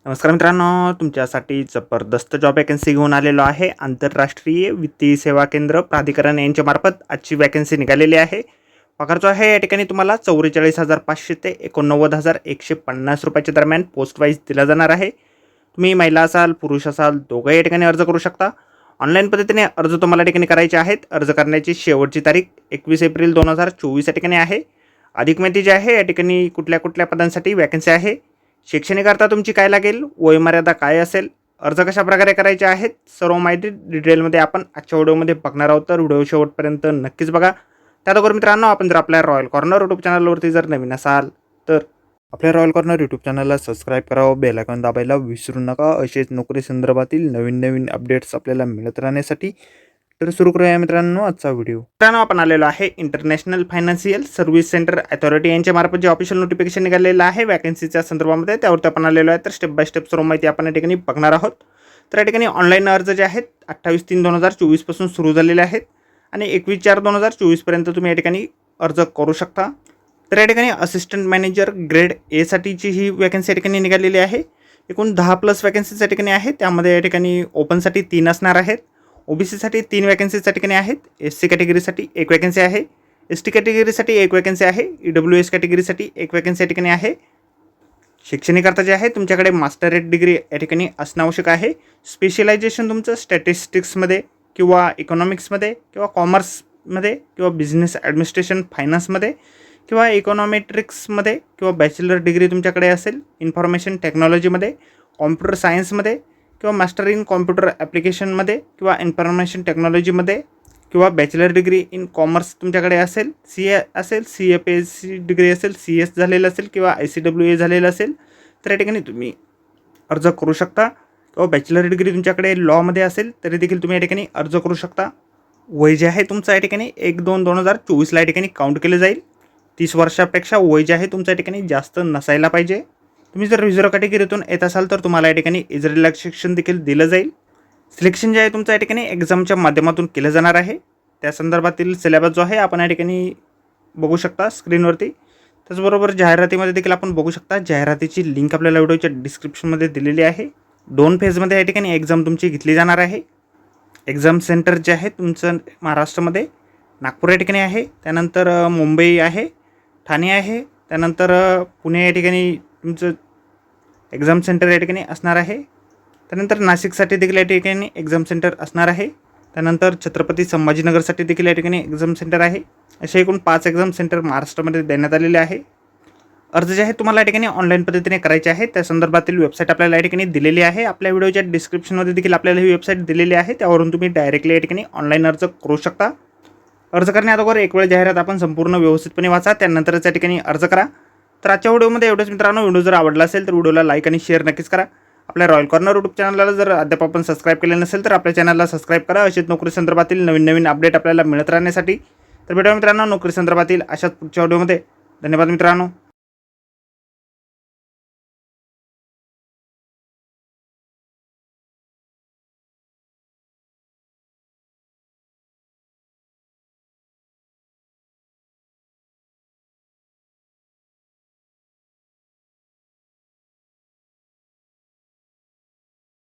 नमस्कार मित्रांनो, तुमच्यासाठी जबरदस्त जॉब वॅकन्सी घेऊन आलेलो आहे. आंतरराष्ट्रीय वित्तीय सेवा केंद्र प्राधिकरण यांच्यामार्फत आजची वॅकन्सी निघालेली आहे. पगार जो आहे या ठिकाणी तुम्हाला 44,500 ते 89,150 रुपयाच्या दरम्यान पोस्ट वाईज दिला जाणार आहे. तुम्ही महिला असाल, पुरुष असाल, दोघंही या ठिकाणी अर्ज करू शकता. ऑनलाईन पद्धतीने अर्ज तुम्हाला या ठिकाणी करायचे आहेत. अर्ज करण्याची शेवटची तारीख 21 एप्रिल 2024 या ठिकाणी आहे. अधिक माहिती जी आहे या ठिकाणी कुठल्या कुठल्या पदांसाठी वॅकन्सी आहे, शैक्षणिक अर्हता तुमची काय लागेल, वयोमर्यादा काय असेल, अर्ज कशा प्रकारे करायचे आहेत, सर्व माहिती डिटेलमध्ये आपण आजच्या व्हिडिओमध्ये बघणार आहोत. तर व्हिडिओ शेवटपर्यंत नक्कीच बघा. त्याचबरोबर मित्रांनो, आपण जर आपल्या रॉयल कॉर्नर यूट्यूब चॅनलवरती जर नवीन असाल तर आपल्या रॉयल कॉर्नर यूट्यूब चॅनलला सबस्क्राईब करावं, बेल आयकॉन दाबायला विसरू नका. असेच नोकरी संदर्भातील नवीन नवीन अपडेट्स आपल्याला मिळत राहण्यासाठी. तर सुरू करूया मित्रांनो आजचा व्हिडिओ. मित्रांनो, आपण आलेलो आहे international financial service centre authority यांच्यामार्फत जे ऑफिशियल नोटिफिकेशन निघालेलं आहे वॅकन्सीच्या संदर्भामध्ये, त्यावरती आपण आलेलो आहे. तर स्टेप बाय स्टेप सर्व माहिती आपण या ठिकाणी बघणार आहोत. तर या ठिकाणी ऑनलाईन अर्ज जे आहेत 28/3/2024 पासून सुरू झालेले आहेत आणि 21/4/2024 पर्यंत तुम्ही या ठिकाणी अर्ज करू शकता. तर या ठिकाणी असिस्टंट मॅनेजर ग्रेड ए साठीची ही वॅकन्सी या ठिकाणी निघालेली आहे. एकूण 10+ वॅकन्सीज या ठिकाणी आहेत. त्यामध्ये या ठिकाणी ओपनसाठी 3 असणार आहेत, ओबीसीसाठी 3 वॅकन्सीज या ठिकाणी आहेत, एससी कॅटेगरीसाठी 1 वॅकन्सी आहे, एसटी कॅटेगरीसाठी 1 वॅकन्सी आहे, ईडब्ल्यूएस कॅटेगरीसाठी 1 वॅकन्सी या ठिकाणी आहे. शैक्षणिक अर्थ जे आहे तुमच्याकडे मास्टरेट डिग्री या ठिकाणी असणं आवश्यक आहे. स्पेशलायझेशन तुमचं स्टॅटिस्टिक्समध्ये किंवा इकॉनॉमिक्समध्ये किंवा कॉमर्समध्ये किंवा बिझनेस ॲडमिनिस्ट्रेशन फायनान्समध्ये किंवा इकॉनॉमेट्रिक्समध्ये किंवा बॅचलर डिग्री तुमच्याकडे असेल इन्फॉर्मेशन टेक्नॉलॉजीमध्ये, कॉम्प्युटर सायन्समध्ये किंवा मास्टर इन कॉम्प्युटर ॲप्लिकेशनमध्ये किंवा इन्फॉर्मेशन टेक्नॉलॉजीमध्ये किंवा बॅचलर डिग्री इन कॉमर्स तुमच्याकडे असेल, CA असेल, CFAC डिग्री असेल, CS झालेलं असेल किंवा ICWA झालेलं असेल तर या ठिकाणी तुम्ही अर्ज करू शकता. किंवा बॅचलर डिग्री तुमच्याकडे लॉमध्ये असेल तरी देखील तुम्ही या ठिकाणी अर्ज करू शकता. वय जे आहे तुमचं या ठिकाणी 1/2/2024 या ठिकाणी काउंट केलं जाईल. 30 वर्षापेक्षा वय जे आहे तुमच्या ठिकाणी जास्त नसायला पाहिजे. तुम्ही जर रिझर्व कॅटेगरीतून येत असाल तर तुम्हाला या ठिकाणी एज रिलॅक्सेशन देखील दिलं जाईल. सिलेक्शन जे आहे तुमचं या ठिकाणी एक्झामच्या माध्यमातून केलं जाणार आहे. त्या संदर्भातील सिलेबस जो आहे आपण या ठिकाणी बघू शकता स्क्रीनवरती. त्याचबरोबर जाहिरातीमध्ये देखील आपण बघू शकता. जाहिरातीची लिंक आपल्याला व्हिडिओच्या डिस्क्रिप्शनमध्ये दिलेली आहे. 2 फेजमध्ये या ठिकाणी एक्झाम तुमची घेतली जाणार आहे. एक्झाम सेंटर जे आहे तुमचं महाराष्ट्रामध्ये नागपूर या ठिकाणी आहे, त्यानंतर मुंबई आहे, ठाणे आहे, त्यानंतर पुणे या ठिकाणी तुमचं एक्झाम सेंटर या ठिकाणी असणार आहे. त्यानंतर नाशिकसाठी देखील या ठिकाणी एक्झाम सेंटर असणार आहे. त्यानंतर छत्रपती संभाजीनगरसाठी देखील या ठिकाणी एक्झाम सेंटर आहे. असे एकूण 5 एक्झाम सेंटर महाराष्ट्रामध्ये देण्यात आलेले आहे. अर्ज जे आहे तुम्हाला या ठिकाणी ऑनलाईन पद्धतीने करायचे आहे. त्या संदर्भातील वेबसाईट आपल्याला या ठिकाणी दिलेली आहे. आपल्या व्हिडिओच्या डिस्क्रिप्शनमध्ये देखील आपल्याला ही वेबसाईट दिलेली आहे. त्यावरून तुम्ही डायरेक्टली या ठिकाणी ऑनलाईन अर्ज करू शकता. अर्ज करण्याअगोदर एक वेळ जाहिरात आपण संपूर्ण व्यवस्थितपणे वाचा, त्यानंतरच या ठिकाणी अर्ज करा. तर आजच्या व्हिडिओमध्ये एवढंच मित्रांनो. व्हिडिओ जर आवडला असेल तर व्हिडिओला लाईक आणि शेअर नक्कीच करा. आपल्या रॉयल कॉर्नर यूट्यूब चॅनलला जर अद्याप आपण सबस्क्राईब केले नसेल तर आपल्या चॅनलला सबस्क्राईब करा. अशाच नोकरी संदर्भातील नवीन नवीन अपडेट आपल्याला मिळत राहण्यासाठी. तर भेटूया मित्रांनो नोकरी संदर्भातील अशाच पुढच्या व्हिडिओमध्ये. धन्यवाद मित्रांनो.